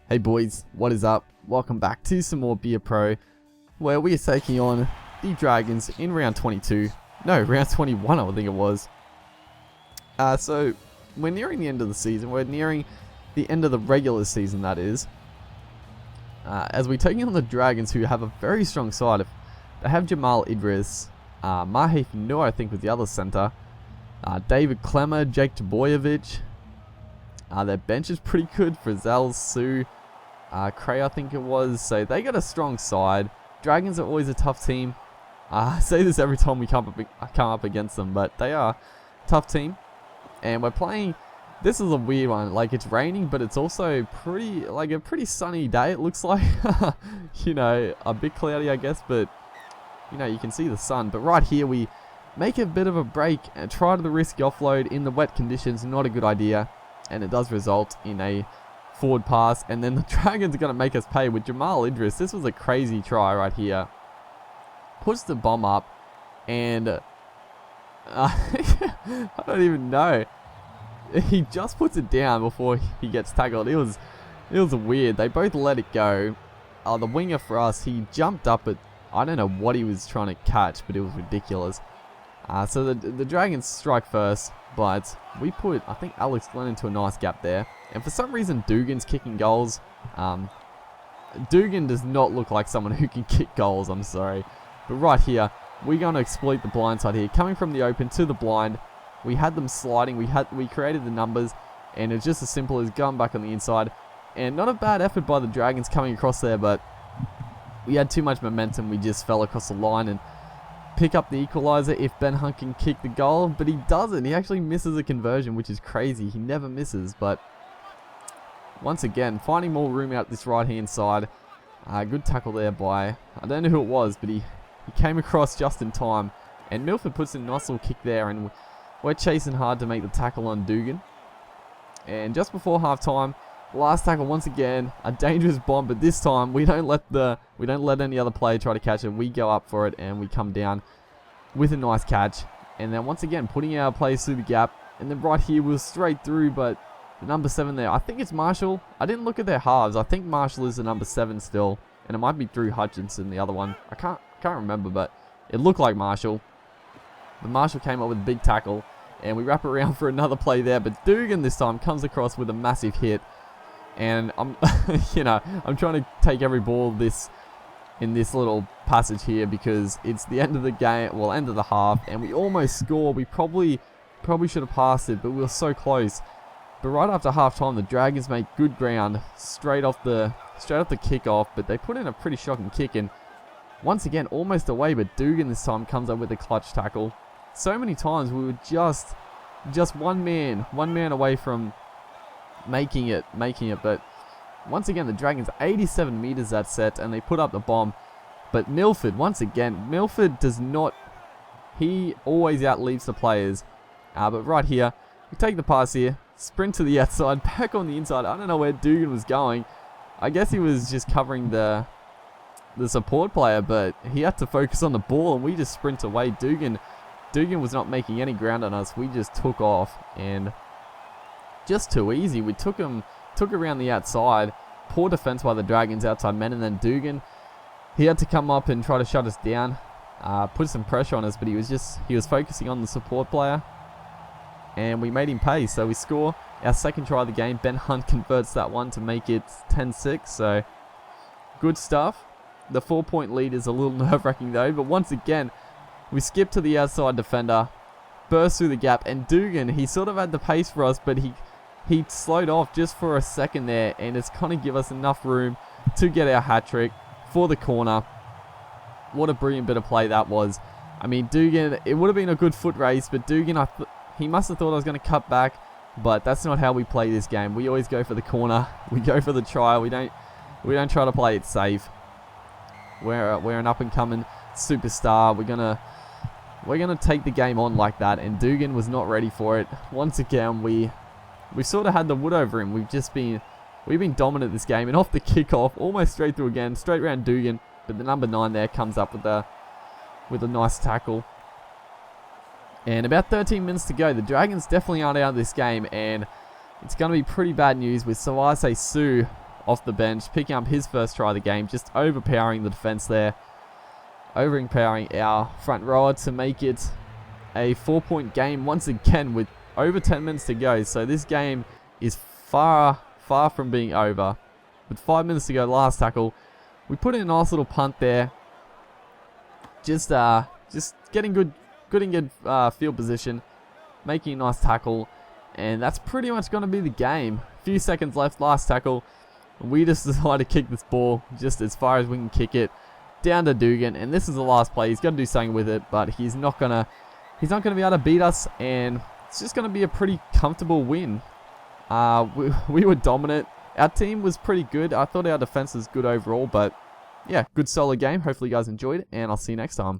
Hey boys, what is up? Welcome back to some more Beer Pro, where we are taking on the Dragons in round 22. No, round 21 I think it was. So, we're nearing the end of the season. We're nearing the end of the regular season, that is. As we're taking on the Dragons, who have a very strong side. They have Jamal Idris, Mahif Noor, I think, with the other centre. David Klemmer, Jake Tebojevic. Their bench is pretty good. Frizzell, Sue, Cray, I think it was. So they got a strong side. Dragons are always a tough team. I say this every time we come up against them, but they are a tough team. And we're playing. This is a weird one. Like, it's raining, but it's also a pretty sunny day. It looks like, you know, a bit cloudy, I guess, but you know, you can see the sun. But right here, we make a bit of a break and try to risk offload in the wet conditions. Not a good idea, and it does result in a forward pass. And then the Dragons are going to make us pay with Jamal Idris. This was a crazy try right here. Puts the bomb up, and I don't even know. He just puts it down before he gets tackled. It was weird. They both let it go. The winger for us, he jumped up at, I don't know what he was trying to catch, but it was ridiculous. So the Dragons strike first, but we put, I think, Alex Glenn into a nice gap there. And for some reason, Dugan's kicking goals. Dugan does not look like someone who can kick goals, I'm sorry. But right here, we're going to exploit the blind side here. Coming from the open to the blind, we had them sliding, we created the numbers, and it's just as simple as going back on the inside. And not a bad effort by the Dragons coming across there, but we had too much momentum. We just fell across the line and pick up the equalizer if Ben Hunt can kick the goal, but he doesn't. He actually misses a conversion, which is crazy. He never misses, but once again, finding more room out this right-hand side. Good tackle there by, I don't know who it was, but he came across just in time. And Milford puts in a nice little kick there, and we're chasing hard to make the tackle on Dugan. And just before half-time, last tackle once again, a dangerous bomb, but this time we don't let any other player try to catch it. We go up for it, and we come down with a nice catch. And then once again, putting our players through the gap. And then right here, we're straight through, but the number 7 there, I think it's Marshall. I didn't look at their halves. I think Marshall is the number 7 still, and it might be Drew Hutchinson, the other one. I can't remember, but it looked like Marshall. But Marshall came up with a big tackle, and we wrap around for another play there. But Dugan this time comes across with a massive hit, and I'm, I'm trying to take every ball in this little passage here because it's the end of the game, well, end of the half, and we almost score. We probably should have passed it, but we were so close. But right after half-time, the Dragons make good ground straight off the kickoff, but they put in a pretty shocking kick, and once again, almost away, but Dugan this time comes up with a clutch tackle. So many times we were just one man away from making it, but once again, the Dragons 87 meters that set, and they put up the bomb. But Milford, once again, does not, he always outleaps the players. But right here, we take the pass here, sprint to the outside, back on the inside. I don't know where Dugan was going. I guess he was just covering the support player, but he had to focus on the ball, and we just sprint away. Dugan was not making any ground on us. We just took off, and just too easy. We took around the outside. Poor defense by the Dragons outside men, and then Dugan, he had to come up and try to shut us down, put some pressure on us, but he was focusing on the support player, and we made him pay. So we score our second try of the game. Ben Hunt converts that one to make it 10-6. So good stuff. The 4-point lead is a little nerve-wracking though, but once again, we skip to the outside defender, burst through the gap, and Dugan, he sort of had the pace for us, but he slowed off just for a second there, and it's going to give us enough room to get our hat-trick for the corner. What a brilliant bit of play that was. I mean, Dugan, it would have been a good foot race, but Dugan, he must have thought I was going to cut back, but that's not how we play this game. We always go for the corner. We go for the try. We don't try to play it safe. We're an up-and-coming superstar. We're gonna take the game on like that, and Dugan was not ready for it. Once again, we sort of had the wood over him. We've been dominant this game, and off the kickoff, almost straight through again, straight around Dugan. But the number 9 there comes up with a nice tackle. And about 13 minutes to go. The Dragons definitely aren't out of this game, and it's going to be pretty bad news with Sawase Sue off the bench, picking up his first try of the game, just overpowering the defense there, overpowering our front rower to make it a 4-point game once again with over 10 minutes to go. So this game is far from being over. With 5 minutes to go, last tackle, we put in a nice little punt there. Just getting good field position, making a nice tackle, and that's pretty much going to be the game. A few seconds left, last tackle. We just decided to kick this ball just as far as we can kick it down to Dugan, and this is the last play. He's got to do something with it, but he's not gonna be able to beat us, and it's just gonna be a pretty comfortable win. We were dominant. Our team was pretty good. I thought our defense was good overall, but yeah, good solid game. Hopefully you guys enjoyed it, and I'll see you next time.